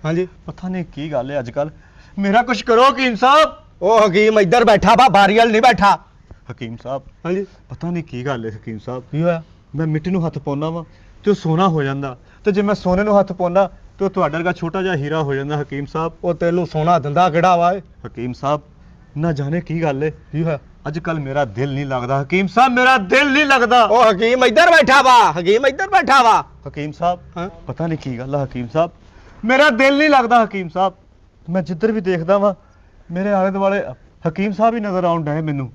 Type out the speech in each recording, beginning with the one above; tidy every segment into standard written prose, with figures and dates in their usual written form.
हाँ जी पता नहीं की गल है अजकल मेरा कुछ करो हकीम साहब। ओ हकीम इधर बैठा बा बारीअल नहीं बैठा। हकीम साहब हाँ जी पता नहीं की गल है हकीम साहब की होया मैं मिट्टी ਨੂੰ ਹੱਥ ਪਾਉਣਾ ਵਾ ਤੇ ਉਹ ਸੋਨਾ ਹੋ ਜਾਂਦਾ ਤੇ ਜੇ ਮੈਂ ਸੋਨੇ ਨੂੰ ਹੱਥ ਪਾਉਣਾ ਤੇ ਉਹ ਤੁਹਾਡੇ ਵਰਗਾ ਛੋਟਾ ਜਿਹਾ ਹੀਰਾ ਹੋ ਜਾਂਦਾ ਹकीम साहब। ਉਹ ਤੈਨੂੰ ਸੋਨਾ ਦਿੰਦਾ ਕਿਹੜਾ ਵਾ ਏ हकीम साहब ना जाने की गल है ਕੀ ਹੋਇਆ अजकल मेरा दिल नहीं लगता हकीम साहब मेरा दिल नहीं लगता। ਉਹ ਹਕੀਮ ਇੱਧਰ ਬੈਠਾ ਵਾ ਹਕੀਮ ਇੱਧਰ ਬੈਠਾ ਵਾ हकीम साहब हाँ? पता नहीं की गल है हकीम साहब मेरा दिल नहीं लगता हकीम साहब मैं जिधर भी देखदा वा मेरे आले दुआले हकीम साहब ही नजर आउंड है मैनू।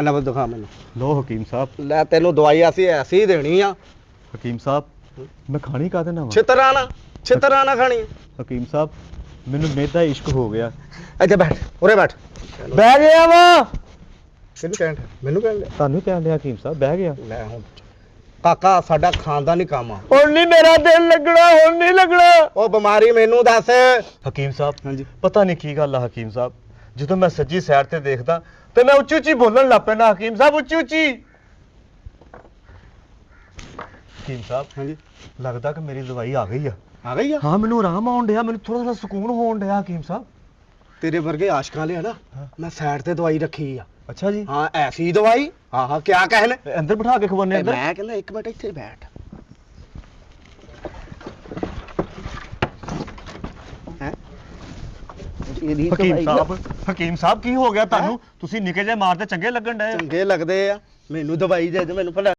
ਅਨਬ ਦਿਖਾ ਮੈਨੂੰ लो हकीम साहब ਲੈ ਤੈਨੂੰ ਦਵਾਈ ਅਸੀਂ ਐਸੀ ਦੇਣੀ ਆ हकीम साहब मैं खानी का देना वा ਛਿੱਤਰਾਂ ਨਾ ਖਾਣੀ हकीम साहब मैनू मेदा इश्क हो गया। ਇੱਥੇ ਬੈਠ ਉਰੇ ਬੈਠ बह गया वा ਕਿਹਨੂੰ ਕਹਿਣ ਮੈਨੂੰ ਕਹਿਣ ਤੁਹਾਨੂੰ ਕਹਿਣ ਲਿਆ ਹकीम साहब बह गया। ਲੈ ਹੁਣ ਕਾਕਾ ਸਾਡਾ ਖਾਨਦਾਨੀ ਕੰਮ ਆ ਹੁਣ ਨਹੀਂ ਮੇਰਾ ਦਿਲ ਲੱਗਣਾ ਹੁਣ ਨਹੀਂ ਲੱਗਣਾ। ਉਹ ਬਿਮਾਰੀ ਮੈਨੂੰ ਦੱਸ हकीम साहब ਹਾਂਜੀ ਪਤਾ ਨਹੀਂ ਕੀ ਗੱਲ ਆ ਹकीम साहब ਜਦੋਂ ਮੈਂ ਸੱਜੀ ਸਾਈਡ ਤੇ ਦੇਖਦਾ ਤੇ ਮੈਂ ਉੱਚੀ ਉੱਚੀ ਬੋਲਣ ਲੱਗ ਪੈਣਾ हकीम साहब ਉੱਚੀ ਉੱਚੀ। हकीम साहब ਹਾਂਜੀ ਲੱਗਦਾ ਕਿ ਮੇਰੀ ਦਵਾਈ ਆ ਗਈ ਆ। ਆ ਗਈ ਆ ਹਾਂ ਮੈਨੂੰ ਆਰਾਮ ਆਉਣ ਡਿਆ ਮੈਨੂੰ ਥੋੜਾ ਥੋੜਾ ਸਕੂਨ ਹੋਣ ਡਿਆ हकीम साहब। ਤੇਰੇ ਵਰਗੇ ਆਸ਼ਕਾਂ ਲਿਆ ਨਾ ਹਾਂ। ਮੈਂ ਸਾਈਡ ਤੇ ਦਵਾਈ ਰੱਖੀ ਆ ਅੱਛਾ ਜੀ ਹਾਂ ਐਸੀ ਦਵਾਈ ਹਾਂ ਹਾਂ ਕਿਆ ਕਹਿਣ ਅੰਦਰ ਬਿਠਾ ਕੇ ਖਵਾਨੇ ਅੰਦਰ। ਮੈਂ ਕਹਿੰਦਾ ਇੱਕ ਮਿੰਟ ਇੱਥੇ ਬੈਠ ਹੈ ਇਹਦੀ ਹकीम साहब ਕੀ ਹੋ ਗਿਆ ਤੁਹਾਨੂੰ ਤੁਸੀਂ ਨਿੱਕੇ ਜਿਹੇ ਮਾਰਦੇ ਚੰਗੇ ਲੱਗਣ ਡਏ। ਚੰਗੇ ਲੱਗਦੇ ਆ ਮੈਨੂੰ ਦਵਾਈ ਦੇ ਦੇ ਮੈਨੂੰ ਭਲਾ